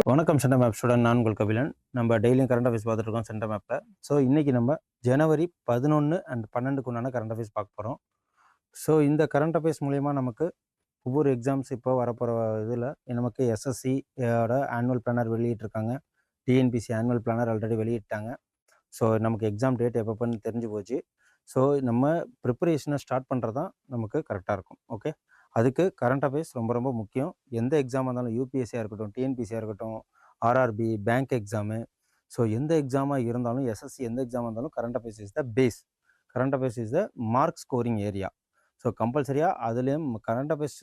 வணக்கம் centre map student, நான் உங்கள் கபிலன். நம்ம டெய்லியும் கரண்ட் அஃபேர்ஸ் பார்த்துட்டு இருக்கோம் சென்டர் மேப்பில். ஸோ இன்றைக்கி நம்ம ஜனவரி 11 அண்ட் 12க்கு உண்டான கரண்ட் அஃபேர்ஸ் பார்க்க போகிறோம். ஸோ இந்த கரண்ட் அஃபேர்ஸ் மூலயமா நமக்கு ஒவ்வொரு எக்ஸாம்ஸ் இப்போ வரப்போகிற இதில் நமக்கு எஸ்எஸ்சியோட ஆனுவல் பிளானர் வெளியிட்டிருக்காங்க. டிஎன்பிசி ஆனுவல் பிளானர் ஆல்ரெடி வெளியிட்டாங்க. ஸோ நமக்கு எக்ஸாம் டேட் எப்போன்னு தெரிஞ்சு போச்சு. ஸோ நம்ம ப்ரிப்பரேஷனை ஸ்டார்ட் பண்ணுறது தான் நமக்கு கரெக்டாக இருக்கும். ஓகே, அதுக்கு கரண்ட் அஃபேர்ஸ் ரொம்ப ரொம்ப முக்கியம். எந்த எக்ஸாமாக இருந்தாலும், யூபிஎஸ்சியாக இருக்கட்டும், டிஎன்பிசியாக இருக்கட்டும், ஆர்ஆர்பி, பேங்க் எக்ஸாமு, ஸோ எந்த எக்ஸாமாக இருந்தாலும், எஸ்எஸ்சி எந்த எக்ஸாமாக இருந்தாலும் current affairs is the base. Current affairs is the mark scoring area. So கம்பல்சரியாக அதுலேயும் கரண்ட் அஃபேர்ஸ்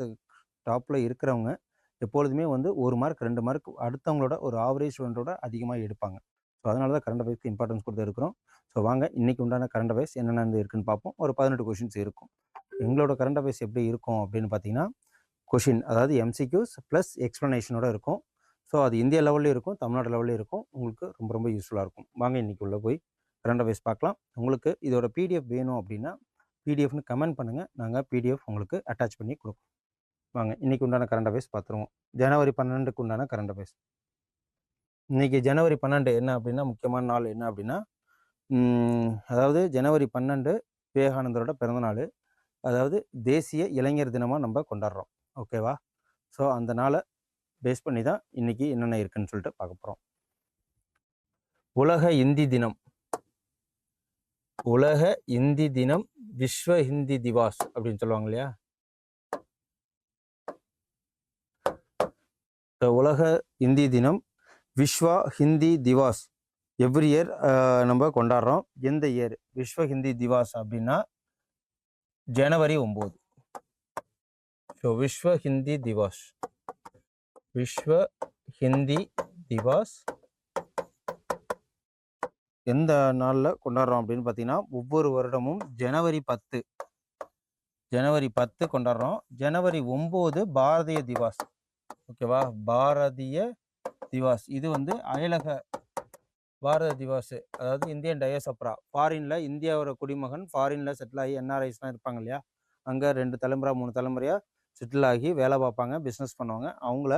டாப்பில் இருக்கிறவங்க எப்பொழுதுமே வந்து 1 மார்க் 2 மார்க் அடுத்தவங்களோட ஒரு ஆவரேஜ் ஸ்டூடெண்ட்டோட அதிகமாக எடுப்பாங்க. ஸோ அதனால தான் கரண்ட் அஃபேர்ஸ்க்கு இம்பார்ட்டன்ஸ் கொடுத்து இருக்கிறோம். ஸோ வாங்க இன்றைக்கி உண்டான கரண்ட் அஃபேர்ஸ் என்னென்ன இருக்குன்னு பார்ப்போம். ஒரு 18 கொஷின்ஸ் இருக்கும். எங்களோட கரண்ட் அஃபேர்ஸ் எப்படி இருக்கும் அப்படின்னு பார்த்தீங்கன்னா, கொஷின் அதாவது எம்சிக்யூஸ் ப்ளஸ் எக்ஸ்ப்ளனேஷனோட இருக்கும். ஸோ அது இந்தியா லெவல்லையும் இருக்கும், தமிழ்நாடு லெவல்லையும் இருக்கும். உங்களுக்கு ரொம்ப ரொம்ப யூஸ்ஃபுல்லாக இருக்கும். வாங்க இன்றைக்கி உள்ளே போய் கரண்ட் அஃபேர்ஸ் பார்க்கலாம். உங்களுக்கு இதோட பிடிஎஃப் வேணும் அப்படின்னா பிடிஎஃப்னு கமெண்ட் பண்ணுங்கள், நாங்கள் பிடிஎஃப் உங்களுக்கு அட்டாச் பண்ணி கொடுப்போம். வாங்க இன்றைக்கி உண்டான கரண்ட் அஃபேர்ஸ் பார்த்துருவோம். ஜனவரி 12க்கு உண்டான கரண்ட் அஃபேர்ஸ். இன்றைக்கி ஜனவரி 12 என்ன அப்படின்னா, முக்கியமான நாள் என்ன அப்படின்னா, அதாவது ஜனவரி 12 விவேகானந்தரோட பிறந்தநாள். அதாவது தேசிய இளைஞர் தினமாக நம்ம கொண்டாடுறோம். ஓகேவா? ஸோ அந்த நாளை பேஸ் பண்ணி தான் இன்றைக்கி என்னென்ன இருக்குன்னு சொல்லிட்டு பார்க்க போகிறோம். உலக இந்தி தினம். உலக இந்தி தினம், விஸ்வ ஹிந்தி திவாஸ் அப்படின்னு சொல்லுவாங்க இல்லையா? உலக இந்தி தினம், விஸ்வா ஹிந்தி திவாஸ் எவ்ரி இயர் நம்ம கொண்டாடுறோம். எந்த இயர் விஸ்வ ஹிந்தி திவாஸ் அப்படின்னா ஜனவரி 9. ஸோ விஸ்வ ஹிந்தி திவாஸ், விஸ்வ ஹிந்தி திவாஸ் எந்த நாளில் கொண்டாடுறோம் அப்படின்னு பார்த்தீங்கன்னா, ஒவ்வொரு வருடமும் ஜனவரி 10 கொண்டாடுறோம். ஜனவரி 9 பாரதிய திவாஸ். ஓகேவா? பாரதிய திவாஸ் இது வந்து அயலக பாரத திவாஸ், அதாவது இந்தியன் டயஸ்பரா, ஃபாரினில் இந்தியாவோட குடிமகன் ஃபாரினில் செட்டில் ஆகி என்ஆர்ஐஸ்லாம் இருப்பாங்க இல்லையா? அங்கே 2 தலைமுறை 3 தலைமுறையாக செட்டில் ஆகி வேலை பார்ப்பாங்க, பிஸ்னஸ் பண்ணுவாங்க. அவங்கள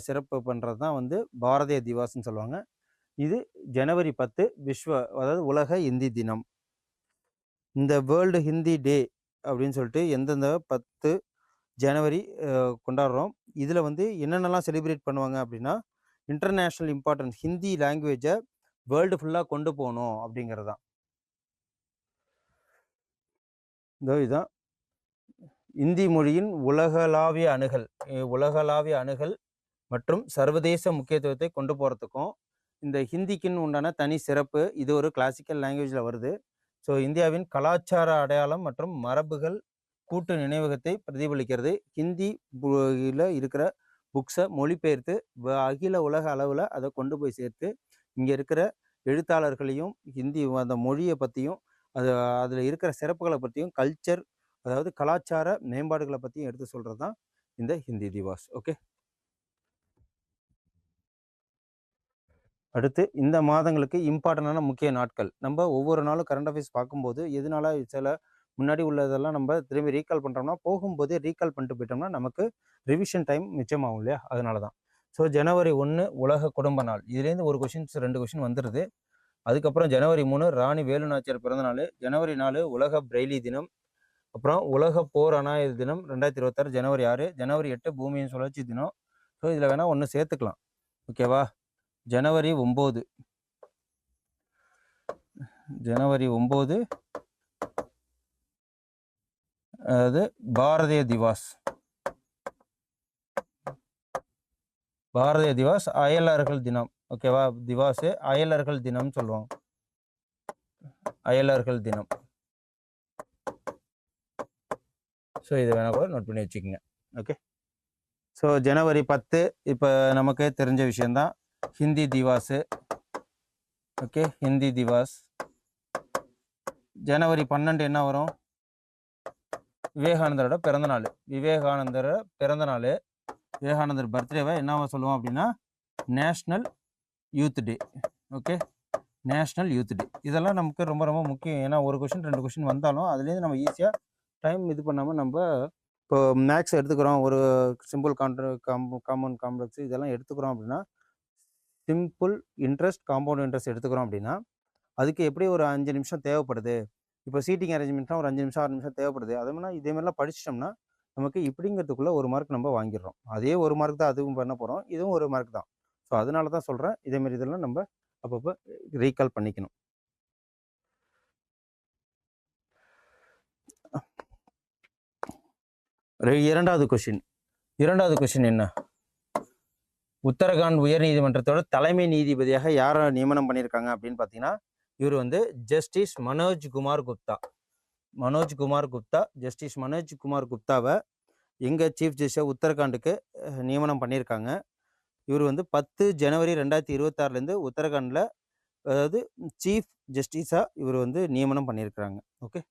சிறப்பு பண்ணுறது தான் வந்து பாரதிய திவாஸ்ன்னு சொல்லுவாங்க. இது ஜனவரி 10 அதாவது உலக இந்தி தினம். இந்த வேர்ல்டு ஹிந்தி டே அப்படின்னு சொல்லிட்டு எந்தெந்த 10 ஜனவரி கொண்டாடுறோம். இதில் வந்து என்னென்னலாம் செலிப்ரேட் பண்ணுவாங்க அப்படின்னா, இன்டர்நேஷ்னல் இம்பார்ட்டன்ஸ், ஹிந்தி லாங்குவேஜை வேர்ல்டு ஃபுல்லாக கொண்டு போகணும் அப்படிங்கிறது தான். இதுதான் இந்தி மொழியின் உலகளாவிய அணுகல் மற்றும் சர்வதேச முக்கியத்துவத்தை கொண்டு போகிறதுக்கும் இந்த ஹிந்திக்குன்னு உண்டான தனி சிறப்பு. இது ஒரு கிளாசிக்கல் லாங்குவேஜில் வருது. ஸோ இந்தியாவின் கலாச்சார அடையாளம் மற்றும் மரபுகள் கூட்டு நினைவகத்தை பிரதிபலிக்கிறது. ஹிந்தியில் இருக்கிற புக்ஸை மொழிபெயர்த்து அகில உலக அளவில் அதை கொண்டு போய் சேர்த்து இங்கே இருக்கிற எழுத்தாளர்களையும் ஹிந்தி அந்த மொழியை பற்றியும் அதில் இருக்கிற சிறப்புகளை பற்றியும் கல்ச்சர், அதாவது கலாச்சார மேம்பாடுகளை பற்றியும் எடுத்து சொல்கிறது தான் இந்த ஹிந்தி திவாஸ். ஓகே, அடுத்து இந்த மாதங்களுக்கு இம்பார்ட்டண்டான முக்கிய நாட்கள். நம்ம ஒவ்வொரு நாளும் கரண்ட் அஃபேர்ஸ் பார்க்கும்போது எதனால சில முன்னாடி உள்ளதெல்லாம் நம்ம திரும்பி ரீகால் பண்ணுறோம்னா, போகும்போதே ரீகால் பண்ணிட்டு போயிட்டோம்னா நமக்கு ரிவிஷன் டைம் மிச்சமாகும் இல்லையா? அதனால தான். ஸோ ஜனவரி 1 உலக குடும்ப நாள். இதுலேருந்து ஒரு கொஷின்ஸ் 2 கொஷின் வந்துடுது. அதுக்கப்புறம் ஜனவரி 3 ராணி வேலு நாச்சியார் பிறந்த நாள். ஜனவரி 4 உலக பிரெய்லி தினம். அப்புறம் உலக போர் அனாயுத தினம் 2026 ஜனவரி 6. ஜனவரி 8 பூமியின் சுழற்சி தினம். ஸோ இதில் வேணால் ஒன்று சேர்த்துக்கலாம். ஓகேவா? ஜனவரி 9 அதாவது பாரதிய திவாஸ் அயலர்கள் தினம். ஓகேவா? திவாஸ் அயலர்கள் தினம் சொல்லுவாங்க. அயலர்கள் தினம். ஸோ இதை வேணா கூட நோட் பண்ணி வச்சுக்கோங்க. ஓகே, ஸோ ஜனவரி 10 இப்போ நமக்கு தெரிஞ்ச விஷயந்தான், ஹிந்தி திவாஸு. ஓகே, ஹிந்தி திவாஸ். ஜனவரி 12 என்ன வரும்? விவேகானந்தரோட பிறந்தநாள். விவேகானந்தர் பர்த்டேவை என்னவா சொல்லுவோம் அப்படின்னா national youth day. Okay, national youth day. இதெல்லாம் நமக்கு ரொம்ப ரொம்ப முக்கியம். ஏன்னா ஒரு கொஷின் 2 கொஷின் வந்தாலும் அதுலேருந்து நம்ம ஈஸியாக டைம் இது பண்ணாமல் நம்ம இப்போ மேக்ஸ் எடுத்துக்கிறோம், ஒரு சிம்பிள் காம்பவுண்ட் காம்ப்ளெக்ஸ் இதெல்லாம் எடுத்துக்கிறோம் அப்படின்னா, சிம்பிள் இன்ட்ரெஸ்ட், காம்பவுண்ட் இன்ட்ரெஸ்ட் எடுத்துக்கிறோம் அப்படின்னா, அதுக்கு எப்படி ஒரு 5 நிமிஷம் தேவைப்படுது. இப்போ சீட்டிங் அரேஞ்ச்மெண்ட்னா ஒரு 5 நிமிஷம் 6 நிமிஷம் தேவைப்படுது. அதே மாதிரி இதே மாதிரிலாம் படிச்சிட்டோம்னா நமக்கு இப்படிங்கிறதுக்குள்ள 1 மார்க் நம்ம வாங்கிடுறோம். அதே 1 மார்க் தான் அதுவும் பண்ண போகிறோம், இதுவும் 1 மார்க் தான். ஸோ அதனால தான் சொல்கிறேன், இதேமாரி இதெல்லாம் நம்ம அப்பப்போ ரீகால் பண்ணிக்கணும். இரண்டாவது கொஸ்டின் என்ன? உத்தரகாண்ட் உயர்நீதிமன்றத்தோட தலைமை நீதிபதியாக யாரை நியமனம் பண்ணியிருக்காங்க அப்படின்னு பார்த்தீங்கன்னா, இவர் வந்து ஜஸ்டிஸ் மனோஜ் குமார் குப்தா. ஜஸ்டிஸ் மனோஜ் குமார் குப்தாவை எங்கள் சீஃப் ஜஸ்டிஸாக உத்தரகாண்டுக்கு நியமனம் பண்ணியிருக்காங்க. இவர் வந்து 10 ஜனவரி 2026 உத்தரகாண்டில், அதாவது சீஃப் ஜஸ்டிஸாக இவர் வந்து நியமனம் பண்ணியிருக்கிறாங்க. ஓகே,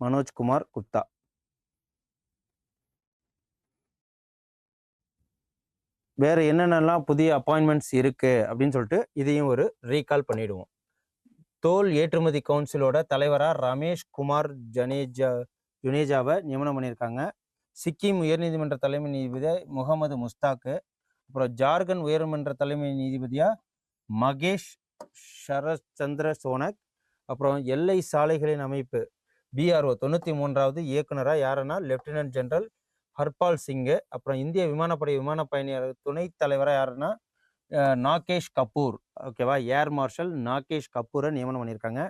மனோஜ் குமார் குப்தா. வேற என்னென்னலாம் புதிய அப்பாயின்மெண்ட்ஸ் இருக்கு அப்படின்னு சொல்லிட்டு இதையும் ஒரு ரீகால் பண்ணிடுவோம். தோல் ஏற்றுமதி கவுன்சிலோட தலைவராக ரமேஷ் குமார் ஜுனேஜாவை நியமனம் பண்ணியிருக்காங்க. சிக்கிம் உயர்நீதிமன்ற தலைமை நீதிபதியாக முகமது முஸ்தாக்கு. அப்புறம் ஜார்க்கண்ட் உயர்மன்ற தலைமை நீதிபதியாக மகேஷ் சரத்சந்திர சோனக். அப்புறம் எல்லை சாலைகளின் அமைப்பு BRO 93வது இயக்குனராக யாருன்னா லெப்டினன்ட் ஜெனரல் ஹர்பால் சிங்கு. அப்புறம் இந்திய விமானப்படை விமான பயணியாளர் துணைத் தலைவராக யாருன்னா நாகேஷ் கபூர். ஓகேவா, ஏர் மார்ஷல் நாகேஷ் கபூரை நியமனம் பண்ணியிருக்காங்க.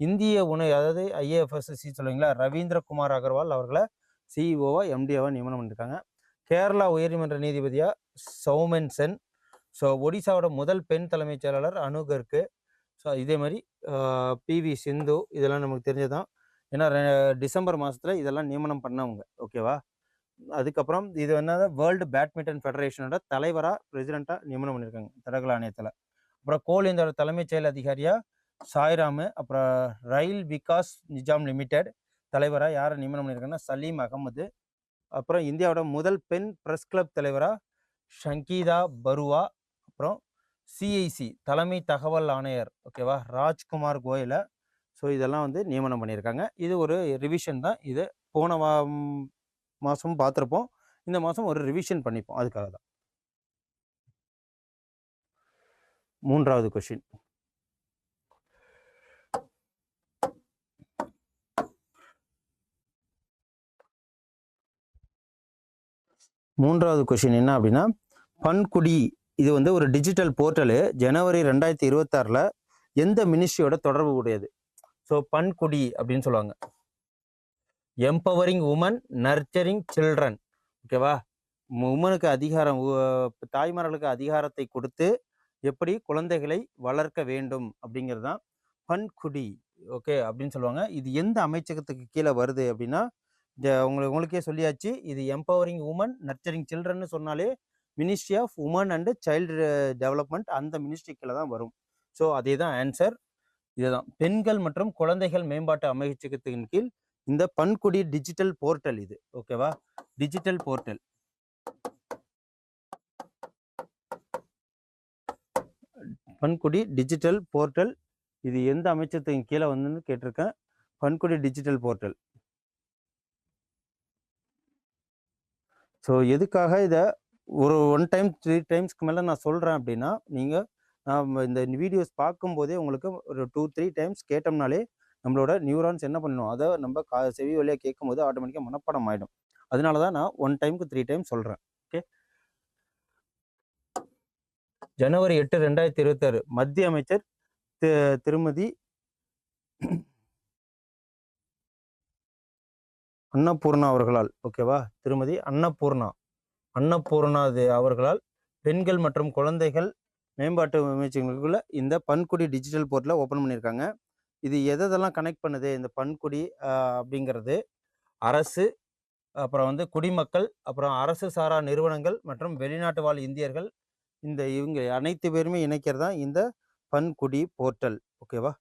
இந்திய அதாவது IAFSC சொல்லுவீங்களா, ரவீந்திரகுமார் அகர்வால் அவர்களை CEO-வா MD-வா நியமனம் பண்ணியிருக்காங்க. கேரளா உயர்நீதிமன்ற நீதிபதியாக சௌமென் சென். ஸோ ஒடிசாவோட முதல் பெண் தலைமைச் செயலாளர் அனுகருக்கு. ஸோ இதே மாதிரி PV சிந்து, இதெல்லாம் நமக்கு தெரிஞ்சதான். ஏன்னா டிசம்பர் மாதத்தில் இதெல்லாம் நியமனம் பண்ணவங்க. ஓகேவா, அதுக்கப்புறம் இது என்னது, வேர்ல்டு பேட்மிண்டன் ஃபெடரேஷனோட தலைவராக பிரசிடெண்ட்டாக நியமனம் பண்ணியிருக்காங்க தடகள ஆணையத்தில். அப்புறம் கோல் இந்தியாவோட தலைமைச் செயல் அதிகாரியாக சாய்ராமு. அப்புறம் ரயில் விகாஸ் நிஜாம் லிமிடெட் தலைவராக யாரை நியமனம் பண்ணியிருக்காங்கன்னா சலீம் அகமது. அப்புறம் இந்தியாவோட முதல் பெண் பிரஸ் கிளப் தலைவராக ஷங்கீதா பருவா. அப்புறம் CIC தலைமை தகவல் ஆணையர், ஓகேவா, ராஜ்குமார் கோயலை. ஸோ இதெல்லாம் வந்து நியமனம் பண்ணியிருக்காங்க. இது ஒரு ரிவிஷன் தான். இது போன மாதம் பார்த்துருப்போம், இந்த மாதம் ஒரு ரிவிஷன் பண்ணிப்போம், அதுக்காக தான். 3வது கொஸ்டின். என்ன அப்படின்னா, பன்குடி இது வந்து ஒரு டிஜிட்டல் போர்ட்டலு. ஜனவரி 2026 எந்த மினிஸ்ட்ரியோட தொடர்பு உடையது? ஸோ பன்குடி அப்படின்னு சொல்லுவாங்க. Empowering women, nurturing children. ஓகேவா, உமனுக்கு அதிகாரம், தாய்மார்களுக்கு அதிகாரத்தை கொடுத்து எப்படி குழந்தைகளை வளர்க்க வேண்டும் அப்படிங்கிறது தான் பன்குடி. ஓகே அப்படின்னு சொல்லுவாங்க. இது எந்த அமைச்சகத்துக்கு கீழே வருது அப்படின்னா, உங்களுக்கே சொல்லியாச்சு, இது எம்பவரிங் உமன் நர்ச்சரிங் சில்ட்ரன் சொன்னாலே ministry of women and child development, அந்த மினிஸ்ட்ரி கீழே தான் வரும். ஸோ அதே தான் ஆன்சர். இதுதான் பெண்கள் மற்றும் குழந்தைகள் மேம்பாட்டு அமைச்சகத்தின் கீழ் இந்த பன்குடி டிஜிட்டல் போர்ட்டல் இது. ஓகேவா, டிஜிட்டல் போர்ட்டல். பன்குடி டிஜிட்டல் போர்ட்டல் இது எந்த அமைச்சகத்தின் கீழே வந்துன்னு கேட்டிருக்கேன். பன்குடி டிஜிட்டல் போர்ட்டல். ஸோ எதுக்காக இதை ஒரு 1 டைம் 3 டைம்ஸ்க்கு மேலே நான் சொல்கிறேன் அப்படின்னா, நீங்கள் இந்த வீடியோஸ் பார்க்கும்போதே உங்களுக்கு ஒரு 2-3 டைம்ஸ் கேட்டோம்னாலே நம்மளோட நியூரான்ஸ் என்ன பண்ணணும், அதை நம்ம செவி வழியாக கேட்கும்போது ஆட்டோமேட்டிக்காக மனப்பாடம் ஆகிடும். அதனால தான் நான் 1 டைமுக்கு 3 டைம் சொல்கிறேன். ஓகே, ஜனவரி 8, 2026 மத்திய அமைச்சர் திருமதி அன்னபூர்ணா அவர்களால், ஓகேவா, திருமதி அன்னபூர்ணா அவர்களால் பெண்கள் மற்றும் குழந்தைகள் மேம்பாட்டு அமைச்சகங்களுக்குள்ள இந்த பன்குடி டிஜிட்டல் போர்ட்டலை ஓப்பன் பண்ணியிருக்காங்க. இது எதெல்லாம் கனெக்ட் பண்ணுது இந்த பன்குடி அப்படிங்கிறது? அரசு, அப்புறம் வந்து குடிமக்கள், அப்புறம் அரசு சாரா நிறுவனங்கள் மற்றும் வெளிநாட்டு வாழ் இந்தியர்கள், இவங்க அனைத்து பேருமே இணைக்கிறது தான் இந்த பன்குடி போர்ட்டல். ஓகேவா,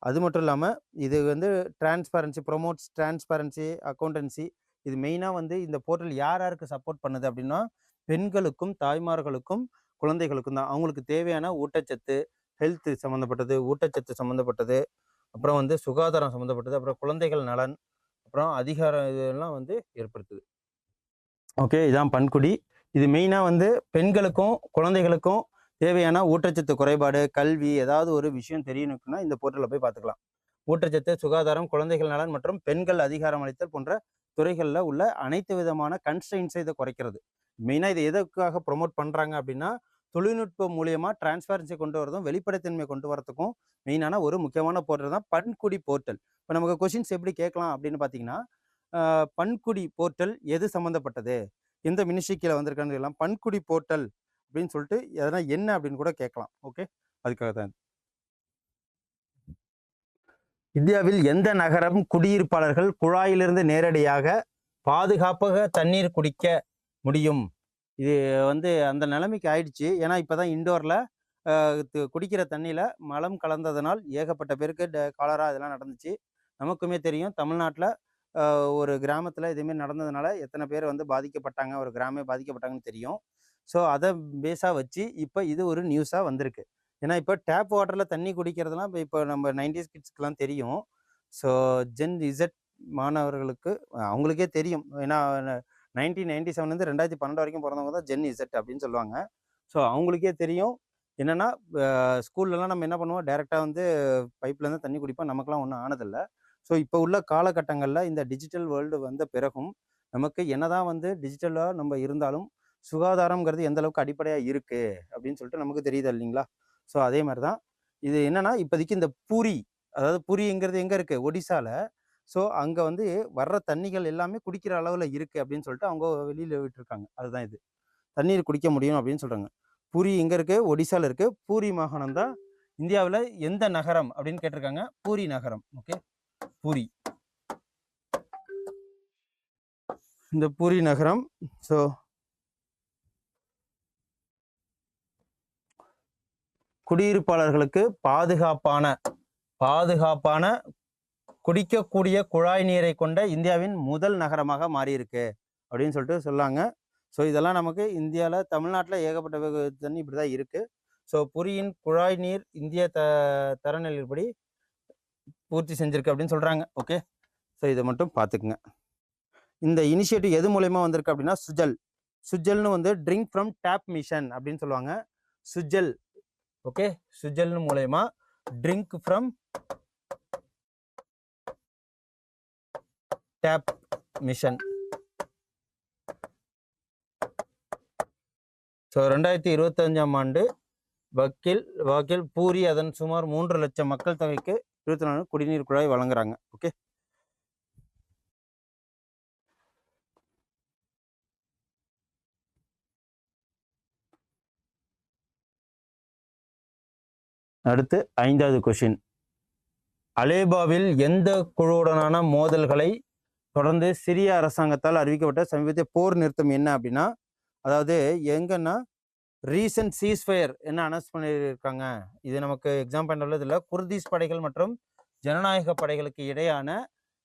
அது மட்டும் இல்லாமல் இது வந்து டிரான்ஸ்பரன்சி, ப்ரொமோட்ஸ் டிரான்ஸ்பரன்சி, அக்கௌண்டன்சி. இது மெயினாக வந்து இந்த போர்ட்டல் யாருக்கு சப்போர்ட் பண்ணுது அப்படின்னா, பெண்களுக்கும் தாய்மார்களுக்கும் குழந்தைகளுக்கும் தான். அவங்களுக்கு தேவையான ஊட்டச்சத்து, ஹெல்த் சம்மந்தப்பட்டது, ஊட்டச்சத்து சம்மந்தப்பட்டது, அப்புறம் வந்து சுகாதாரம் சம்மந்தப்பட்டது, அப்புறம் குழந்தைகள் நலன், அப்புறம் அதிகாரம் இதெல்லாம் வந்து ஏற்படுத்துது. ஓகே, இதான் பன்குடி. இது மெயினாக வந்து பெண்களுக்கும் குழந்தைகளுக்கும் தேவையான ஊட்டச்சத்து குறைபாடு, கல்வி, ஏதாவது ஒரு விஷயம் தெரியணுக்குன்னா இந்த போர்ட்டலில் போய் பார்த்துக்கலாம். ஊட்டச்சத்து, சுகாதாரம், குழந்தைகள் நலன் மற்றும் பெண்கள் அதிகாரம் அளித்தல் போன்ற துறைகளில் உள்ள அனைத்து விதமான கன்ஸ்ட்ரெயின்ஸை இதை குறைக்கிறது. மெயினாக இதை எதுக்காக ப்ரொமோட் பண்ணுறாங்க அப்படின்னா, தொழில்நுட்பம் மூலியமாக டிரான்ஸ்பரன்சி கொண்டு வரதும் வெளிப்படைத்தன்மை கொண்டு வரதுக்கும் மெயினான ஒரு முக்கியமான போர்ட்டல் தான் பன்குடி போர்ட்டல். இப்போ நமக்கு கொஷின்ஸ் எப்படி கேட்கலாம் அப்படின்னு பார்த்தீங்கன்னா, பன்குடி போர்ட்டல் எது சம்மந்தப்பட்டது, எந்த மினிஸ்ட்ரி கீழே வந்திருக்கான்னு எல்லாம் பன்குடி போர்ட்டல் அப்படின்னு சொல்லிட்டு எதனா என்ன அப்படின்னு கூட கேட்கலாம். ஓகே, அதுக்காக தான். இந்தியாவில் எந்த நகரம் குடியிருப்பாளர்கள் குழாயிலிருந்து நேரடியாக பாதுகாப்பாக தண்ணீர் குடிக்க முடியும்? இது வந்து அந்த நிலைமைக்கு ஆயிடுச்சு. ஏன்னா இப்போதான் இண்டோரில் குடிக்கிற தண்ணியில் மலம் கலந்ததனால் ஏகப்பட்ட பேருக்கு காலரா இதெல்லாம் நடந்துச்சு. நமக்குமே தெரியும் தமிழ்நாட்டில் ஒரு கிராமத்தில் இதேமாரி நடந்ததுனால எத்தனை பேர் வந்து பாதிக்கப்பட்டாங்க, ஒரு கிராமே பாதிக்கப்பட்டாங்கன்னு தெரியும். ஸோ அதை பேஸாக வச்சு இப்போ இது ஒரு நியூஸாக வந்திருக்கு. ஏன்னா இப்போ டேப் வாட்டரில் தண்ணி குடிக்கிறதுலாம் இப்போ நம்ம 90s கிட்ஸ்க்குலாம் தெரியும். ஸோ ஜென் இசட் மாணவர்களுக்கு அவங்களுக்கே தெரியும். ஏன்னா 1997 2012 வரைக்கும் பிறந்தவங்க தான் ஜென் இசட் அப்படின்னு சொல்லுவாங்க. ஸோ அவங்களுக்கே தெரியும். என்னென்னா ஸ்கூல்லலாம் நம்ம என்ன பண்ணுவோம், டைரெக்டாக வந்து பைப்லேருந்து தண்ணி குடிப்போம், நமக்குலாம் ஒன்றும் ஆனதில்லை. ஸோ இப்போ உள்ள காலகட்டங்களில் இந்த டிஜிட்டல் வேர்ல்டு வந்த பிறகும் நமக்கு என்னதான் வந்து டிஜிட்டலாக நம்ம இருந்தாலும் சுகாதாரங்கிறது எந்த அளவுக்கு அடிப்படையாக இருக்குது அப்படின்னு சொல்லிட்டு நமக்கு தெரியுது இல்லைங்களா? ஸோ அதே மாதிரி தான் இது என்னென்னா, இப்போதைக்கு இந்த பூரி, அதாவது பூரிங்கிறது எங்கே இருக்குது, ஒடிசாவில். ஸோ அங்கே வந்து வர்ற தண்ணிகள் எல்லாமே குடிக்கிற அளவில் இருக்குது அப்படின்னு சொல்லிட்டு அவங்க வெளியில் விட்டுருக்காங்க. அதுதான் இது தண்ணீர் குடிக்க முடியும் அப்படின்னு சொல்கிறாங்க. பூரி எங்கே இருக்குது, ஒடிசாவில் இருக்குது. பூரி மாகாணம் தான் இந்தியாவில் எந்த நகரம் அப்படின்னு கேட்டிருக்காங்க, பூரி நகரம். ஓகே, பூரி, இந்த பூரி நகரம். ஸோ குடியிருப்பாளர்களுக்கு பாதுகாப்பான குடிக்கக்கூடிய குழாய் நீரை கொண்ட இந்தியாவின் முதல் நகரமாக மாறியிருக்கு அப்படின்னு சொல்லிட்டு சொல்லாங்க. ஸோ இதெல்லாம் நமக்கு இந்தியாவில் தமிழ்நாட்டில் ஏகப்பட்ட தண்ணி இப்படி தான் இருக்குது. ஸோ புரியின் குழாய் நீர் இந்திய தரநிலைப்படி பூர்த்தி செஞ்சிருக்கு அப்படின்னு சொல்கிறாங்க. ஓகே, ஸோ இதை மட்டும் பார்த்துக்குங்க. இந்த இனிஷியேட்டிவ் எது மூலயமா வந்திருக்கு அப்படின்னா சுஜல்னு வந்து ட்ரிங்க் ஃப்ரம் டேப் மிஷன் அப்படின்னு சொல்லுவாங்க. சுஜல், ஓகே, சுஜல்னு மூலயமா drink from tap mission. So 2025ஆம் ஆண்டு வாக்கில் பூரி அதன் சுமார் 3 லட்சம் மக்கள் தொகைக்கு 24 குடிநீர் குழாய் வழங்குறாங்க. ஓகே, அடுத்து 5வது கொஷின். அலேபாவில் எந்த குழுவுடனான மோதல்களை தொடர்ந்து சிரிய அரசாங்கத்தால் அறிவிக்கப்பட்ட சமீபத்திய போர் நிறுத்தம் என்ன அப்படின்னா, அதாவது எங்கன்னா ரீசன்ட் சீஸ்ஃபயர் என்ன அனௌன்ஸ் பண்ணியிருக்காங்க, இது நமக்கு எக்ஸாம் பண்ண உள்ளதில்லை. குர்திஸ் படைகள் மற்றும் ஜனநாயக படைகளுக்கு இடையான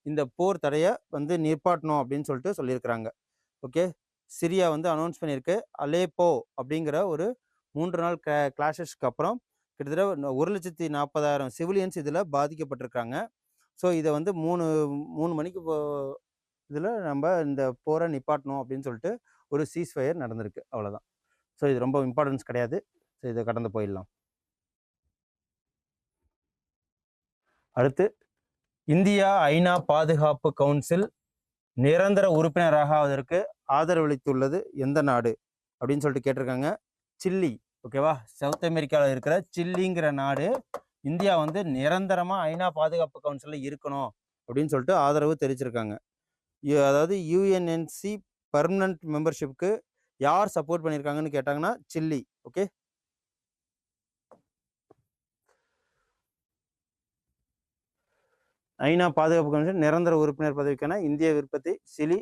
இந்த போர் தடையை வந்து நிற்பாட்டணும் அப்படின்னு சொல்லிட்டு சொல்லியிருக்கிறாங்க. ஓகே, சிரியா வந்து அனௌன்ஸ் பண்ணியிருக்கு. அலேப்போ அப்படிங்கிற ஒரு 3 நாள் கிளாஷஸ்க்கு அப்புறம் கிட்டத்தட்ட 1,40,000 சிவிலியன்ஸ் இதில் பாதிக்கப்பட்டிருக்காங்க. ஸோ இதை வந்து மூணு மணிக்கு இதில் நம்ம இந்த போரை நிப்பாட்டணும் அப்படின்னு சொல்லிட்டு ஒரு சீஸ்ஃபயர் நடந்திருக்கு, அவ்வளோதான். ஸோ இது ரொம்ப இம்பார்ட்டன்ஸ் கிடையாது. ஸோ இதை கடந்து போயிடலாம். அடுத்து, இந்தியா ஐநா பாதுகாப்பு கவுன்சில் நிரந்தர உறுப்பினராக ஆவதற்கு ஆதரவளித்துள்ளது எந்த நாடு அப்படின்னு சொல்லிட்டு கேட்டிருக்காங்க. சில்லி. ஓகேவா, சவுத் அமெரிக்காவில் இருக்கிற சில்லிங்கிற நாடு இந்தியா வந்து நிரந்தரமாக ஐநா பாதுகாப்பு கவுன்சிலில் இருக்கணும் அப்படின்னு சொல்லிட்டு ஆதரவு தெரிவிச்சிருக்காங்க. அதாவது யுஎன்என்சி பர்மனன்ட் மெம்பர்ஷிப்க்கு யார் சப்போர்ட் பண்ணியிருக்காங்கன்னு கேட்டாங்கன்னா சில்லி. ஓகே, ஐநா பாதுகாப்பு கவுன்சில் நிரந்தர உறுப்பினர் பதவிக்கான இந்திய விருப்பத்தை சிலி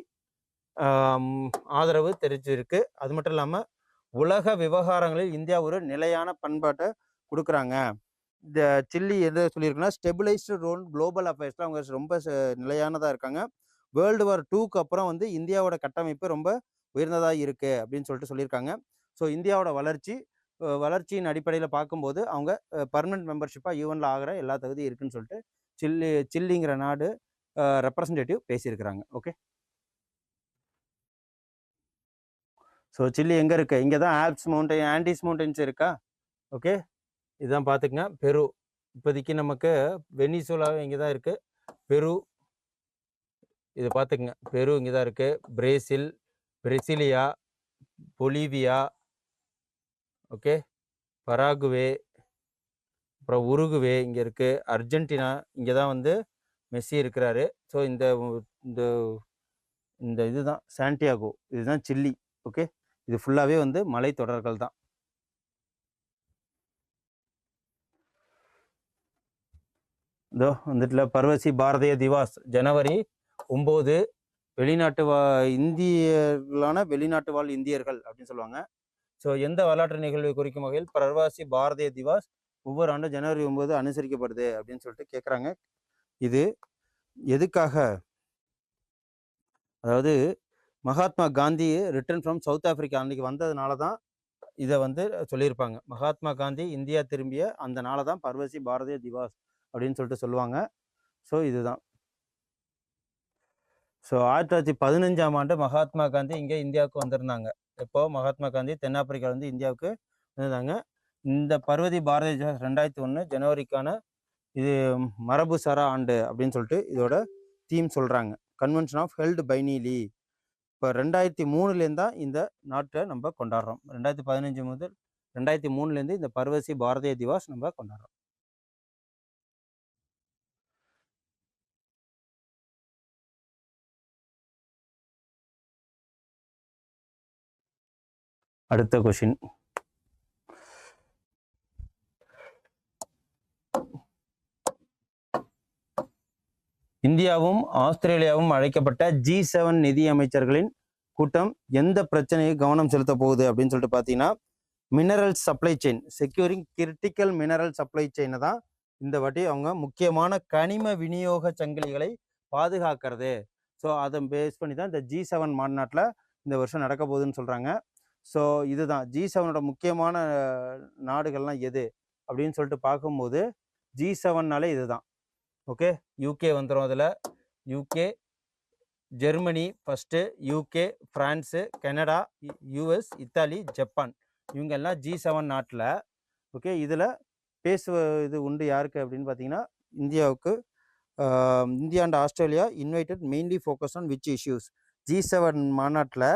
ஆதரவு தெரிவிச்சிருக்கு. அது மட்டும் இல்லாமல் உலக விவகாரங்களில் இந்தியா ஒரு நிலையான பண்பாட்டை கொடுக்குறாங்க. இந்த சில்லி எது சொல்லியிருக்குன்னா, ஸ்டெபிளைஸ்டு ரோல் குளோபல் அஃபேர்ஸில் அவங்க ரொம்ப நிலையானதாக இருக்காங்க. வேர்ல்டு வார் 2க்கு அப்புறம் வந்து இந்தியாவோட கட்டமைப்பு ரொம்ப உயர்ந்ததாக இருக்குது அப்படின்னு சொல்லிட்டு சொல்லியிருக்காங்க. ஸோ இந்தியாவோட வளர்ச்சியின் அடிப்படையில் பார்க்கும்போது அவங்க பர்மனன்ட் மெம்பர்ஷிப்பாக யூஎன்ல ஆகிற எல்லா தகுதியும் இருக்குன்னு சொல்லிட்டு சில்லிங்கிற நாடு ரெப்ரசன்டேட்டிவ் பேசியிருக்கிறாங்க. ஓகே, ஸோ சில்லி எங்கே இருக்குது? இங்கே தான் ஆல்ப்ஸ் மவுண்டைன், ஆண்டீஸ் மவுண்டன்ஸ் இருக்கா? ஓகே, இதுதான் பார்த்துக்குங்க. பெரு இப்போதைக்கு நமக்கு வெனிசுலா இங்கே தான் இருக்குது. பெரு இது பார்த்துக்குங்க. பெரு இங்கே தான் இருக்குது. Brazil, Brasilia, Bolivia, okay, Paraguay, அப்புறம் உருகுவே இங்கே இருக்குது. அர்ஜென்டினா இங்கே தான் வந்து மெஸ்ஸி இருக்கிறாரு. ஸோ இந்த இந்த இந்த இதுதான் சாண்டியாகோ, இதுதான் சில்லி. ஓகே, இது ஃபுல்லாகவே வந்து மலைத்தொடர்கள் தான். இதோ வந்துட்டுல பர்வசி பாரதிய திவாஸ் ஜனவரி 9. வெளிநாட்டு வெளிநாட்டு வாழ் இந்தியர்கள் அப்படின்னு சொல்லுவாங்க. ஸோ எந்த வரலாற்று நிகழ்வை குறிக்கும் வகையில் பர்வாசி பாரதிய திவாஸ் ஒவ்வொரு ஆண்டும் ஜனவரி 9 அனுசரிக்கப்படுது அப்படின்னு சொல்லிட்டு கேட்குறாங்க. இது எதுக்காக? அதாவது Mahatma Gandhi return from south Africa அன்னைக்கு வந்ததுனால தான் இதை வந்து சொல்லியிருப்பாங்க. மகாத்மா காந்தி இந்தியா திரும்பிய அந்த நாளை தான் பர்வசி பாரதிய திவாஸ் அப்படின்னு சொல்லிட்டு சொல்லுவாங்க. ஸோ இதுதான். ஸோ 1915ஆம் ஆண்டு மகாத்மா காந்தி இங்கே இந்தியாவுக்கு வந்திருந்தாங்க. எப்போ மகாத்மா காந்தி தென்னாப்பிரிக்கா வந்து இந்தியாவுக்கு வந்திருந்தாங்க. இந்த பர்வதி பாரதிய திவாஸ் 2001 ஜனவரிக்கான இது மரபுசாரா ஆண்டு அப்படின்னு சொல்லிட்டு இதோட தீம் சொல்கிறாங்க. Convention of held finally. இப்போ 2003லேருந்து தான் இந்த நாட்டை நம்ம கொண்டாடுறோம். 2015 முதல் 2003லேருந்து இந்த பர்வசி பாரதிய திவாஸ் நம்ம கொண்டாடுறோம். அடுத்த கொஷின். இந்தியாவும் ஆஸ்திரேலியாவும் அழைக்கப்பட்ட G7 நிதி அமைச்சர்களின் கூட்டம் எந்த பிரச்சனையை கவனம் செலுத்த போகுது அப்படின்னு சொல்லிட்டு பார்த்தீங்கன்னா, mineral supply chain, securing critical mineral supply செயினை தான் இந்த வாட்டி அவங்க முக்கியமான கனிம விநியோக சங்கிலிகளை பாதுகாக்கிறது. ஸோ அதை பேஸ் பண்ணி தான் இந்த G7 மாநாட்டில் இந்த வருஷம் நடக்க போகுதுன்னு சொல்கிறாங்க. ஸோ இதுதான் G7ஓட முக்கியமான நாடுகள்லாம் எது அப்படின்னு சொல்லிட்டு பார்க்கும்போது G7னாலே இதுதான். ஓகே, யூகே வந்துடும். அதில் UK, Germany first, UK, France, Canada, US, Italy, Japan, இவங்க எல்லாம் G7 நாட்டில். ஓகே, இதில் இது உண்டு யாருக்கு அப்படின்னு பார்த்தீங்கன்னா இந்தியாவுக்கு. India and Australia invited mainly focus on which issues. G7 மாநாட்டில்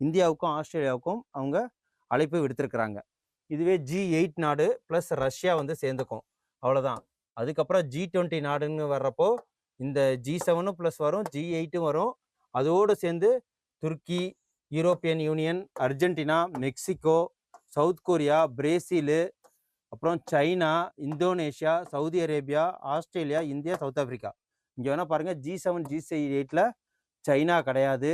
இந்தியாவுக்கும் ஆஸ்திரேலியாவுக்கும் அவங்க அழைப்பு விடுத்திருக்கிறாங்க. இதுவே G8 நாடு ப்ளஸ் ரஷ்யா வந்து சேர்ந்துக்கும், அவ்வளோதான். அதுக்கப்புறம் G20 நாடுன்னு வர்றப்போ இந்த G7 ப்ளஸ் வரும், G8 வரும். அதோடு சேர்ந்து துருக்கி, European union, Argentina, Mexico, South Korea, Brazil, அப்புறம் China, Indonesia, Saudi Arabia, Australia, India, South Africa. இங்கே வேணால் பாருங்கள், G7 G8ல் சைனா கிடையாது,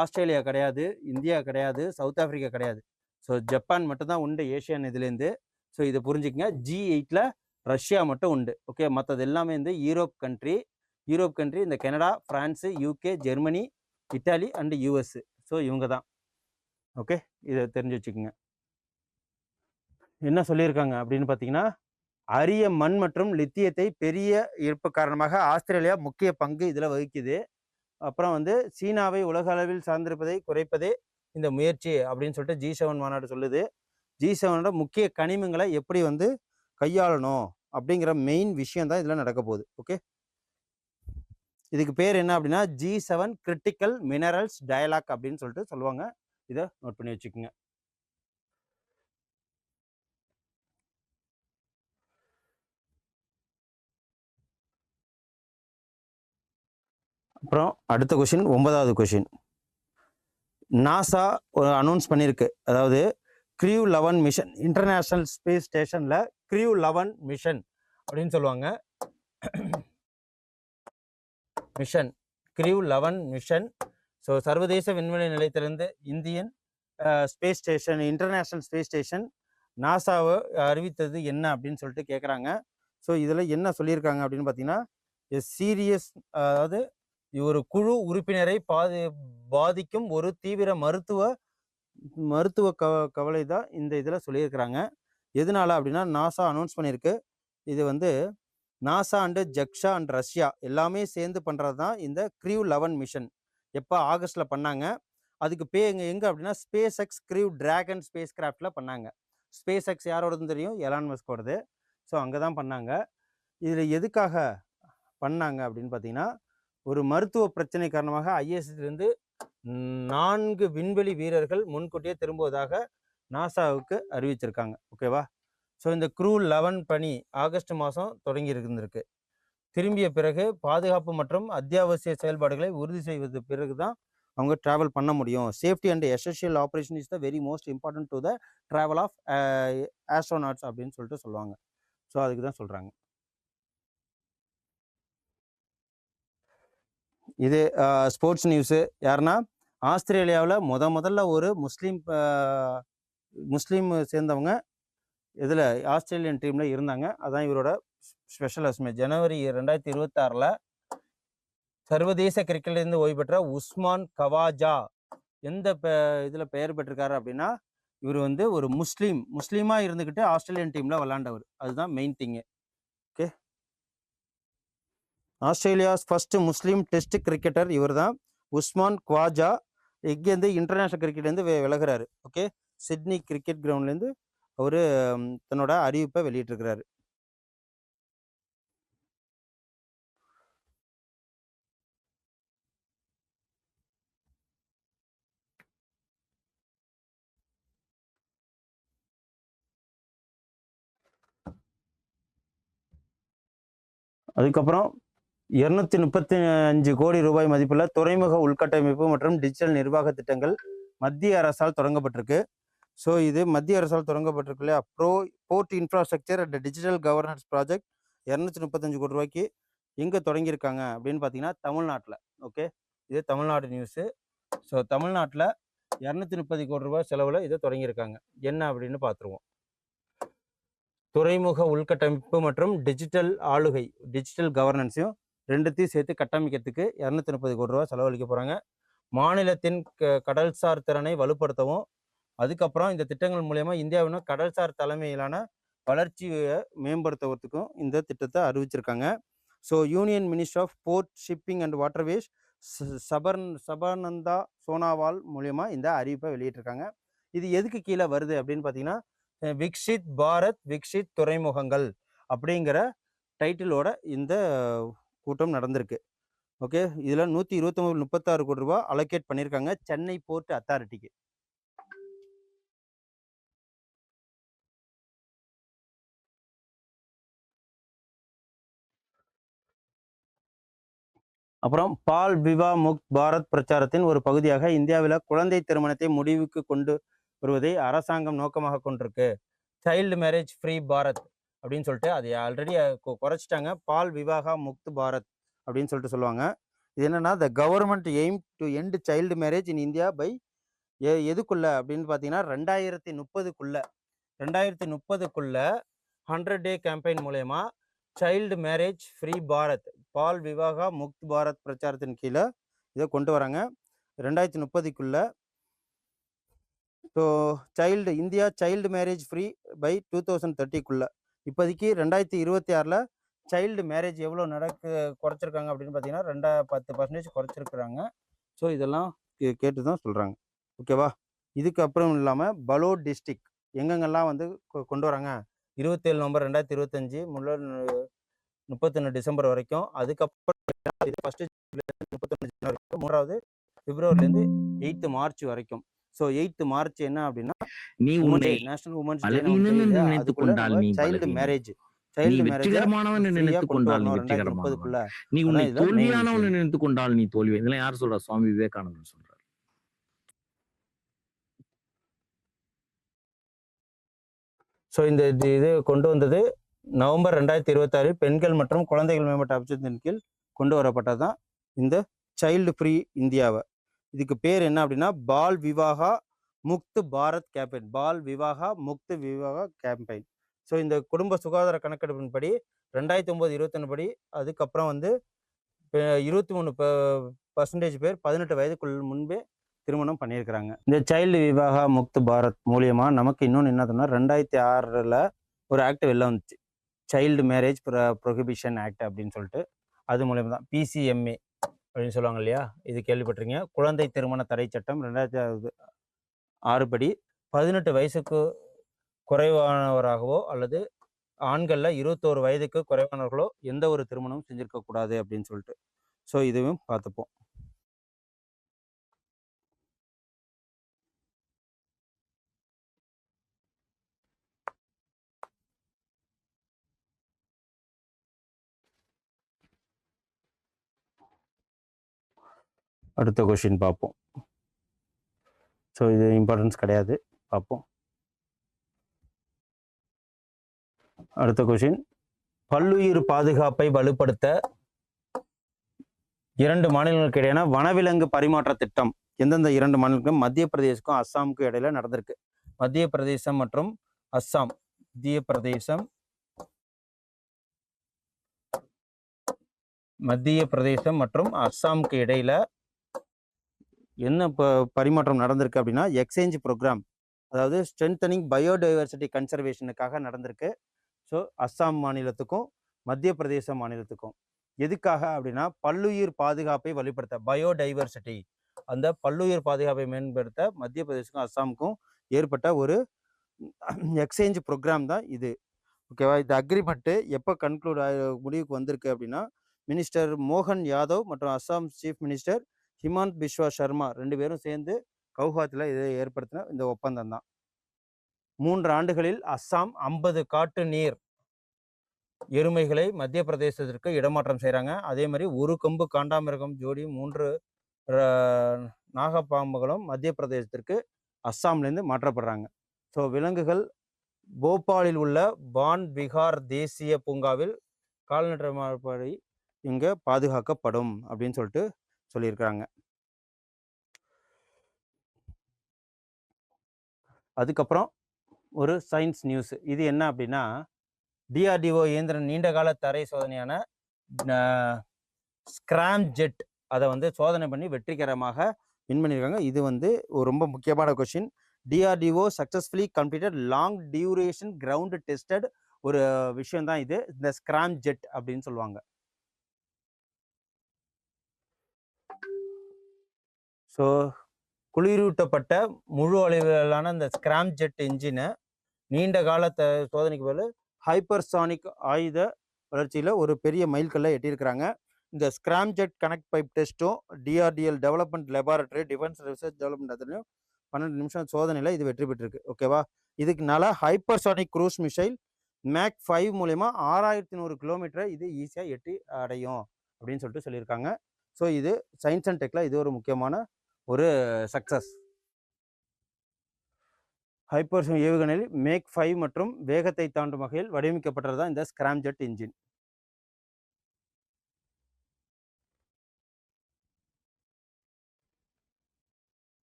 ஆஸ்திரேலியா கிடையாது, இந்தியா கிடையாது, சவுத் ஆப்பிரிக்கா கிடையாது. ஸோ ஜப்பான் மட்டும்தான் உண்டு ஏஷியன் இதுலேருந்து. ஸோ இதை புரிஞ்சுக்கங்க. G8ல் ரஷ்யா மட்டும் உண்டு. ஓகே, மற்றது எல்லாமே வந்து யூரோப் கண்ட்ரி இந்த Canada, France, UK, Germany, Italy and US. So இவங்க தான். ஓகே, இதை தெரிஞ்சு வச்சுக்கோங்க. என்ன சொல்லியிருக்காங்க அப்படின்னு பார்த்தீங்கன்னா, அரிய மண் மற்றும் லித்தியத்தை பெரிய இருப்பு காரணமாக ஆஸ்திரேலியா முக்கிய பங்கு இதில் வகிக்குது. அப்புறம் வந்து சீனாவை உலக அளவில் சார்ந்திருப்பதை குறைப்பதே இந்த முயற்சி அப்படின்னு சொல்லிட்டு G7 மாநாடு சொல்லுது. G7ஓட முக்கிய கனிமங்களை எப்படி வந்து கையாளணும் அப்படிங்கிற மெயின் விஷயம் தான் இதில் நடக்க போகுது. ஓகே, இதுக்கு பேர் என்ன அப்படின்னா G7 கிரிட்டிக்கல் மினரல்ஸ் டயலாக் அப்படின்னு சொல்லிட்டு சொல்லுவாங்க. இதை நோட் பண்ணி வச்சுக்கோங்க. அப்புறம் அடுத்த கொஷின், 9வது கொஷின். நாசா அனௌன்ஸ் பண்ணியிருக்கு. அதாவது Crew 11 மிஷன், இன்டர்நேஷ்னல் ஸ்பேஸ் ஸ்டேஷனில் Crew 11 மிஷன் அப்படின்னு சொல்லுவாங்க. Mission Crew 11 mission. ஸோ சர்வதேச விண்வெளி நிலையத்திலிருந்து Indian space station, international space station நாசாவை அறிவித்தது என்ன அப்படின்னு சொல்லிட்டு கேட்குறாங்க. ஸோ இதில் என்ன சொல்லியிருக்காங்க அப்படின்னு பார்த்தீங்கன்னா, சீரியஸ், அதாவது ஒரு குழு உறுப்பினரை பாதிக்கும் ஒரு தீவிர மருத்துவ கவலை தான் இந்த இதில் சொல்லியிருக்கிறாங்க. எதனால அப்படின்னா நாசா அனௌன்ஸ் பண்ணியிருக்கு. இது வந்து நாசா அண்டு ஜக்ஷா அண்ட் ரஷ்யா எல்லாமே சேர்ந்து பண்ணுறது தான் இந்த க்ரீவ் 11 மிஷன். எப்போ ஆகஸ்ட்டில் பண்ணாங்க. அதுக்கு எங்கே அப்படின்னா SpaceX crew Dragon space கிராஃப்டில் பண்ணாங்க. ஸ்பேஸ் எக்ஸ் யாரோடதுன்னு தெரியும், எலான் மஸ்கோடது. ஸோ அங்கே தான் பண்ணாங்க. இதில் எதுக்காக பண்ணாங்க அப்படின்னு பார்த்தீங்கன்னா, ஒரு மருத்துவ பிரச்சனை காரணமாக ஐஎஸ்லேருந்து 4 விண்வெளி வீரர்கள் முன்கூட்டியே திரும்புவதாக நாசாவுக்கு அறிவிச்சிருக்காங்க. ஓகேவா? ஸோ இந்த க்ரூ 11 பணி ஆகஸ்ட் மாதம் தொடங்கி இருந்திருக்கு. திரும்பிய பிறகு பாதுகாப்பு மற்றும் அத்தியாவசிய செயல்பாடுகளை உறுதி செய்வது பிறகு தான் அவங்க ட்ராவல் பண்ண முடியும். Safety and essential operation is the very most important to the travel of astronauts அப்படின்னு சொல்லிட்டு சொல்லுவாங்க. ஸோ அதுக்கு தான் சொல்கிறாங்க. இது ஸ்போர்ட்ஸ் நியூஸு. யாருன்னா ஆஸ்திரேலியாவில் முதல்ல ஒரு முஸ்லீம் சேர்ந்தவங்க இதில் ஆஸ்திரேலியன் டீமில் இருந்தாங்க. அதான் இவரோட ஸ்பெஷல் அஸ்மே. ஜனவரி 2026 சர்வதேச கிரிக்கெட்லேருந்து ஓய்வு பெற்ற உஸ்மான் கவாஜா எந்த இதில் பெயர் பெற்றிருக்காரு அப்படின்னா, இவர் வந்து ஒரு முஸ்லீமாக இருந்துக்கிட்டு ஆஸ்திரேலியன் டீமில் விளாண்டவர். அதுதான் main thing. Okay, Australia's first Muslim test cricketer இவர் தான் உஸ்மான் குவாஜா. இங்கேருந்து இன்டர்நேஷ்னல் கிரிக்கெட்லேருந்து விலகிறாரு. ஓகே, சிட்னி கிரிக்கெட் கிரவுண்ட்லேருந்து அவர் தன்னோட அறிவிப்பை வெளியிட்டிருக்கிறாரு. அதுக்கப்புறம் 235 கோடி ரூபாய் மதிப்புள்ள துறைமுக உள்கட்டமைப்பு மற்றும் டிஜிட்டல் நிர்வாக திட்டங்கள் மத்திய அரசால் தொடங்கப்பட்டிருக்கு. ஸோ இது மத்திய அரசால் தொடங்கப்பட்டிருக்கு இல்லையா? Port infrastructure and digital governance project 235 கோடி ரூபாய்க்கு எங்கே தொடங்கியிருக்காங்க அப்படின்னு பார்த்தீங்கன்னா தமிழ்நாட்டில். ஓகே, இது தமிழ்நாடு நியூஸு. ஸோ தமிழ்நாட்டில் 230 கோடி ரூபாய் செலவில் இதை தொடங்கியிருக்காங்க. என்ன அப்படின்னு பார்த்துருவோம். துறைமுக உள்கட்டமைப்பு மற்றும் டிஜிட்டல் ஆளுகை, டிஜிட்டல் கவர்னன்ஸையும் ரெண்டுத்தையும் சேர்த்து கட்டமைக்கிறதுக்கு 230 கோடி ரூபா செலவழிக்க போகிறாங்க. மாநிலத்தின் கடல்சார் திறனை வலுப்படுத்தவும், அதுக்கப்புறம் இந்த திட்டங்கள் மூலயமா இந்தியாவின் கடல்சார் தலைமையிலான வளர்ச்சியை மேம்படுத்துவதற்கும் இந்த திட்டத்தை அறிவிச்சிருக்காங்க. So union minister of port shipping and waterways Sarbananda Sonowal மூலயமா இந்த அறிவிப்பை வெளியிட்டிருக்காங்க. இது எதுக்கு கீழே வருது அப்படின்னு பார்த்தீங்கன்னா, விக்ஷித் பாரத் விக்ஷித் துறைமுகங்கள் அப்படிங்கிற டைட்டிலோட இந்த கூட்டம் நடந்திருக்கு. ஓகே, இதில் 136 கோடி ரூபாய் அலோகேட் பண்ணியிருக்காங்க சென்னை போர்ட் அத்தாரிட்டிக்கு. அப்புறம் பால் விவா முக்த் பாரத் பிரச்சாரத்தின் ஒரு பகுதியாக இந்தியாவில் குழந்தை திருமணத்தை முடிவுக்கு கொண்டு வருவதை அரசாங்கம் நோக்கமாக கொண்டிருக்கு. சைல்டு மேரேஜ் ஃப்ரீ பாரத் அப்படின்னு சொல்லிட்டு அதை ஆல்ரெடி குறைச்சிட்டாங்க. பால் விவாகா முக்த் பாரத் அப்படின்னு சொல்லிட்டு சொல்லுவாங்க. இது என்னன்னா, the government aim to end child marriage in India by எதுக்குள்ள அப்படின்னு பார்த்தீங்கன்னா 2030க்குள்ள 100 டே கேம்பெயின் மூலயமா child marriage free Bharat Bal Vivah Mukt Bharat பிரச்சாரத்தின் கீழே இதை கொண்டு வராங்க 2030க்குள்ள. So India child marriage free by 2030க்குள்ள. இப்போதைக்கு 2026 சைல்டு மேரேஜ் எவ்வளோ குறைச்சிருக்காங்க அப்படின்னு பார்த்தீங்கன்னா 10% குறைச்சிருக்கிறாங்க. ஸோ இதெல்லாம் கேட்டு தான் சொல்கிறாங்க. ஓகேவா? இதுக்கப்புறம் இல்லாமல் பலோட் டிஸ்ட்ரிக்ட் எங்கெங்கெல்லாம் வந்து கொண்டு வராங்க, 27 நவம்பர் 2025 31 டிசம்பர் வரைக்கும். அதுக்கப்புறம் ஃபர்ஸ்ட் 31 ஜனவரி, 3வது பிப்ரவரிலேருந்து 8 மார்ச் வரைக்கும். ஸோ 8 மார்ச் என்ன அப்படின்னா நேஷனல் உமன்ஸ் டே. அதுக்குள்ள சைல்டு மேரேஜ் வெற்றிகரமானவன் நினைத்துக் கொண்டால் நீ வெற்றிகரமானவன், நீ உன்னை தோல்வியானவன் நினைத்துக் கொண்டால் நீ தோல்வி. இதெல்லாம் யார் சொல்றா? சுவாமி விவேகானந்தர் சொல்றார். ஸோ இந்த இது கொண்டு வந்தது நவம்பர் 2026 பெண்கள் மற்றும் குழந்தைகள் மேம்பாட்டு அமைச்சகத்தின் கீழ் கொண்டு வரப்பட்டதான் இந்த சைல்டு ஃப்ரீ இந்தியாவை. இதுக்கு பேர் என்ன அப்படின்னா பால் விவாகா முக்த் பாரத் கேம்பெயின். பால் விவாகா முக்த் விவாகா கேம்பெயின். ஸோ இந்த குடும்ப சுகாதார கணக்கெடுப்பின்படி 2009-21 படி அதுக்கப்புறம் வந்து 23% பேர் 18 வயதுக்குள் முன்பே திருமணம் பண்ணியிருக்கிறாங்க. இந்த சைல்டு விவாகா முக்த் பாரத் மூலியமா நமக்கு இன்னொன்று என்ன சொன்னா 2006 ஒரு ஆக்ட் வெளில வந்துச்சு. சைல்டு மேரேஜ் ப்ரொஹிபிஷன் ஆக்ட் அப்படின்னு சொல்லிட்டு அது மூலயமா தான் பிசிஎம்ஏ அப்படின்னு சொல்லுவாங்க இல்லையா, இது கேள்விப்பட்டிருக்கீங்க. குழந்தை திருமண தடை சட்டம் 2006 படி 18 வயசுக்கு குறைவானவராகவோ அல்லது ஆண்களில் 21 வயதுக்கு குறைவானவர்களோ எந்த ஒரு திருமணமும் செஞ்சிருக்கக்கூடாது அப்படின்னு சொல்லிட்டு. ஸோ இதுவும் பார்த்துப்போம். அடுத்த கொஷின் பார்ப்போம். ஸோ இது இம்பார்ட்டன்ஸ் கிடையாது, பார்ப்போம். அடுத்த கொஷின், பல்லுயிர் பாதுகாப்பை வலுப்படுத்த 2 மாநிலங்களுக்கு இடையான வனவிலங்கு பரிமாற்ற திட்டம் எந்தெந்த 2 மாநிலங்களுக்கும் மத்திய பிரதேசக்கும் அஸ்ஸாமுக்கும் இடையில நடந்திருக்கு? மத்திய பிரதேசம் மற்றும் அஸ்ஸாம். மத்திய பிரதேசம் மற்றும் அஸ்ஸாமுக்கு இடையில என்ன பரிமாற்றம் நடந்திருக்கு அப்படின்னா, எக்ஸ்சேஞ்ச் ப்ரோக்ராம், அதாவது ஸ்ட்ரென்தனிங் பயோடைவர்சிட்டி கன்சர்வேஷனுக்காக நடந்திருக்கு. ஸோ அஸ்ஸாம் மாநிலத்துக்கும் மத்திய பிரதேச மாநிலத்துக்கும் எதுக்காக அப்படின்னா, பல்லுயிர் பாதுகாப்பை வலுப்படுத்த, பயோடைவர்சிட்டி, அந்த பல்லுயிர் பாதுகாப்பை மேம்படுத்த மத்திய பிரதேசக்கும் அஸ்ஸாமுக்கும் ஏற்பட்ட ஒரு எக்ஸ்சேஞ்ச் ப்ரோக்ராம் தான் இது. ஓகேவா? இந்த அக்ரிமெண்ட்டு எப்போ கன்க்ளூட் முடிவுக்கு வந்திருக்கு அப்படின்னா, மினிஸ்டர் மோகன் யாதவ் மற்றும் அஸ்ஸாம் சீஃப் மினிஸ்டர் ஹிமந்த் பிஸ்வா சர்மா 2 பேரும் சேர்ந்து கவுஹாத்தியில் இதை ஏற்படுத்தின இந்த ஒப்பந்தம் தான். 3 ஆண்டுகளில் அஸ்ஸாம் 50 காட்டு நீர் எருமைகளை மத்திய பிரதேசத்திற்கு இடமாற்றம் செய்கிறாங்க. அதே மாதிரி ஒரு கொம்பு காண்டாமிருகம் ஜோடி 3 நாகப்பாம்புகளும் மத்திய பிரதேசத்திற்கு அஸ்ஸாம்லேருந்து மாற்றப்படுறாங்க. ஸோ விலங்குகள் போபாலில் உள்ள பான் விஹார் தேசிய பூங்காவில் கால்நடை இங்கே பாதுகாக்கப்படும் அப்படின்னு சொல்லிட்டு சொல்லியிருக்கிறாங்க. அதுக்கப்புறம் ஒரு சயின்ஸ் நியூஸ். இது என்ன அப்படின்னா, டிஆர்டிஓ இயந்திரம் நீண்டகால தரை சோதனையான ஸ்கிராம் ஜெட் அதை வந்து சோதனை பண்ணி வெற்றிகரமாக வின் பண்ணியிருக்காங்க. இது வந்து ஒரு ரொம்ப முக்கியமான question. DRDO successfully completed long duration ground tested ஒரு விஷயம் தான் இது, இந்த ஸ்கிராம் ஜெட் அப்படின்னு சொல்லுவாங்க. ஸோ குளிரூட்டப்பட்ட முழு அளவிலான இந்த ஸ்கிராம் ஜெட் இன்ஜினை நீண்ட கால சோதனைக்கு பதில் ஹைப்பர்சானிக் ஆயுத வளர்ச்சியில் ஒரு பெரிய மைல்கல்லை எட்டியிருக்கிறாங்க. இந்த ஸ்கிராம் ஜெட் கனெக்ட் பைப் டெஸ்ட்டும் DRDL development laboratory defence research development அதுலையும் 12 நிமிஷம் சோதனையில் இது வெற்றி பெற்றிருக்கு. ஓகேவா? இதுக்குனால ஹைப்பர்சானிக் க்ரூஸ் மிசைல் மேக் 5 மூலயமா 6100 கிலோமீட்டரை இது ஈஸியாக எட்டி அடையும் அப்படின்னு சொல்லிட்டு சொல்லியிருக்காங்க. ஸோ இது சயின்ஸ் அண்ட் டெக்கில் இது ஒரு முக்கியமான ஒரு சக்சஸ். ஹைப்பர்சோனிக் ஏவுகணையில் மேக் 5 மற்றும் வேகத்தை தாண்டும் வகையில் வடிவமைக்கப்பட்டது தான் இந்த ஸ்கிராம் ஜெட் இன்ஜின்.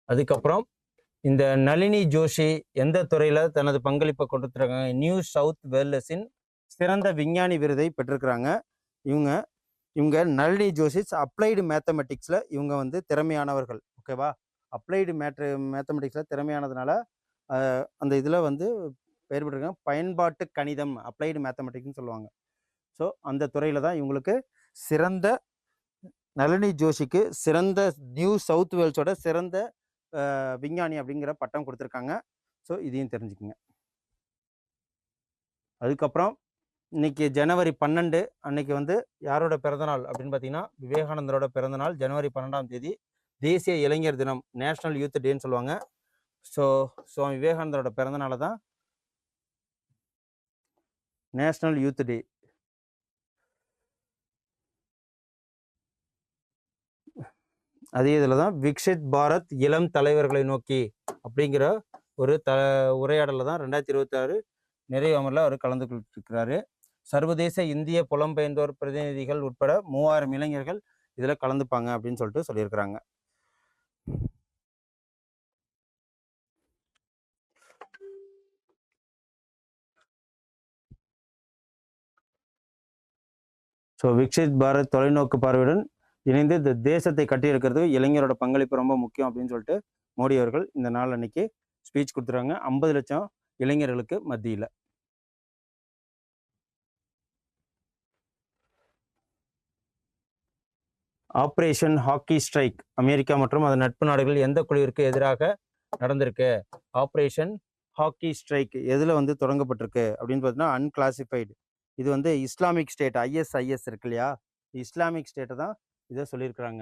அதுக்கப்புறம் இந்த நளினி ஜோஷி எந்த துறையில் தனது பங்களிப்பை கொடுத்துருக்காங்க? நியூ சவுத் வேல்ஸின் சிறந்த விஞ்ஞானி விருதை பெற்றிருக்கிறாங்க. இவங்க நளினி ஜோஷி அப்ளைடு மேத்தமெட்டிக்ஸில் இவங்க வந்து திறமையானவர்கள். ஓகேவா? அப்ளைடு மேத்தமெட்டிக்ஸில் திறமையானதுனால அந்த இதில் வந்து பெயர் பெற்றிருக்காங்க. பயன்பாட்டு கணிதம், அப்ளைடு மேத்தமெட்டிக்ஸ்னு சொல்லுவாங்க. ஸோ அந்த துறையில் தான் இவங்களுக்கு சிறந்த, நளினி ஜோஷிக்கு சிறந்த நியூ சவுத் வேல்ஸோட சிறந்த விஞ்ஞானி அப்படிங்கிற பட்டம் கொடுத்துருக்காங்க. ஸோ இதையும் தெரிஞ்சுக்குங்க. அதுக்கப்புறம் இன்னைக்கு ஜனவரி 12 அன்னைக்கு வந்து யாரோட பிறந்தநாள் அப்படின்னு பார்த்தீங்கன்னா, விவேகானந்தரோட பிறந்தநாள். ஜனவரி 12ஆம் தேதி தேசிய இளைஞர் தினம், நேஷனல் யூத் டேன்னு சொல்லுவாங்க. ஸோ சுவாமி விவேகானந்தரோட பிறந்தநாளை தான் நேஷனல் யூத் டே. அதே இதில் தான் விக்ஷித் பாரத் இளம் தலைவர்களை நோக்கி அப்படிங்கிற ஒரு உரையாடலில் தான் 2026 நிறைவு அமரில் அவர் கலந்து கொண்டிருக்கிறாரு. சர்வதேச இந்திய புலம்பெயர்ந்தோர் பிரதிநிதிகள் உட்பட 3000 இளைஞர்கள் இதில் கலந்துப்பாங்க அப்படின்னு சொல்லிட்டு சொல்லியிருக்கிறாங்க. ஸோ விக்ஷித் பாரத் தொலைநோக்கு பார்வையுடன் இணைந்து இந்த தேசத்தை கட்டியிருக்கிறதுக்கு இளைஞரோட பங்களிப்பு ரொம்ப முக்கியம் அப்படின்னு சொல்லிட்டு மோடி அவர்கள் இந்த நாள் அன்னைக்கு ஸ்பீச் கொடுத்துருவாங்க 50 லட்சம் இளைஞர்களுக்கு மத்தியில். ஆப்ரேஷன் ஹாக்கி ஸ்ட்ரைக் அமெரிக்கா மற்றும் அதன் நட்பு நாடுகள் எந்த குழுவிற்கு எதிராக நடந்திருக்கு? ஆப்ரேஷன் ஹாக்கி ஸ்ட்ரைக் எதில் வந்து தொடங்கப்பட்டிருக்கு அப்படின்னு பார்த்தீங்கன்னா அன்கிளாசிஃபைடு. இது வந்து இஸ்லாமிக் ஸ்டேட் ISIS இருக்கு இல்லையா, இஸ்லாமிக் ஸ்டேட்டை தான் இதை சொல்லியிருக்கிறாங்க.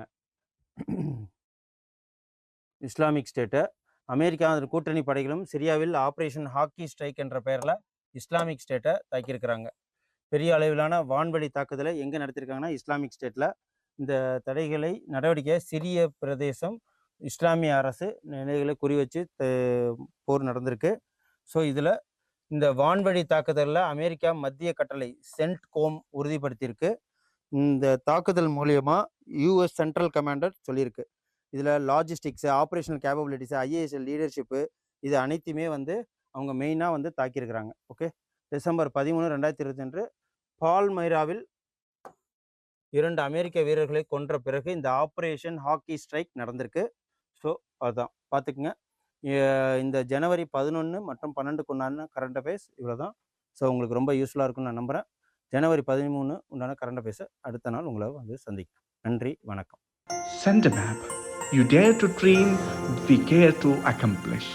இஸ்லாமிக் ஸ்டேட்டை அமெரிக்கா அதன் கூட்டணி படைகளும் சிரியாவில் ஆப்ரேஷன் ஹாக்கி ஸ்ட்ரைக் என்ற பெயரில் இஸ்லாமிக் ஸ்டேட்டை தாக்கியிருக்கிறாங்க. பெரிய அளவிலான வான்வழி தாக்குதலை எங்கே நடத்தியிருக்காங்கன்னா இஸ்லாமிக் ஸ்டேட்டில். இந்த தடைகளை நடவடிக்கை சிரிய பிரதேசம் இஸ்லாமிய அரசு நிலைகளை குறிவச்சு போர் நடந்திருக்கு. ஸோ இதில் இந்த வான்வழி தாக்குதலில் அமெரிக்கா மத்திய கட்டளை CENTCOM உறுதிப்படுத்தியிருக்கு. இந்த தாக்குதல் மூலியமாக US சென்ட்ரல் கமாண்டர் சொல்லியிருக்கு. இதில் லாஜிஸ்டிக்ஸு, ஆப்ரேஷனல் கேப்பபிலிட்டிஸு, IASL லீடர்ஷிப்பு இது அனைத்துமே வந்து அவங்க மெயினாக வந்து தாக்கியிருக்கிறாங்க. ஓகே, டிசம்பர் 13, 2021 பால்மைராவில் 2 அமெரிக்க வீரர்களை கொன்ற பிறகு இந்த ஆப்ரேஷன் ஹாக்கி ஸ்ட்ரைக் நடந்திருக்கு. ஸோ அதுதான் பார்த்துக்குங்க. இந்த ஜனவரி 11 மற்றும் 12க்கு உண்டான கரண்ட் அஃபேர்ஸ் இவ்வளோ தான். ஸோ உங்களுக்கு ரொம்ப யூஸ்ஃபுல்லாக இருக்குன்னு நான் நம்புகிறேன். ஜனவரி 13 உண்டான கரண்ட் அஃபேர்ஸை அடுத்த நாள் உங்களை வந்து சந்திக்கிறேன். நன்றி, வணக்கம். CenterMap. You dare to dream, we care to accomplish.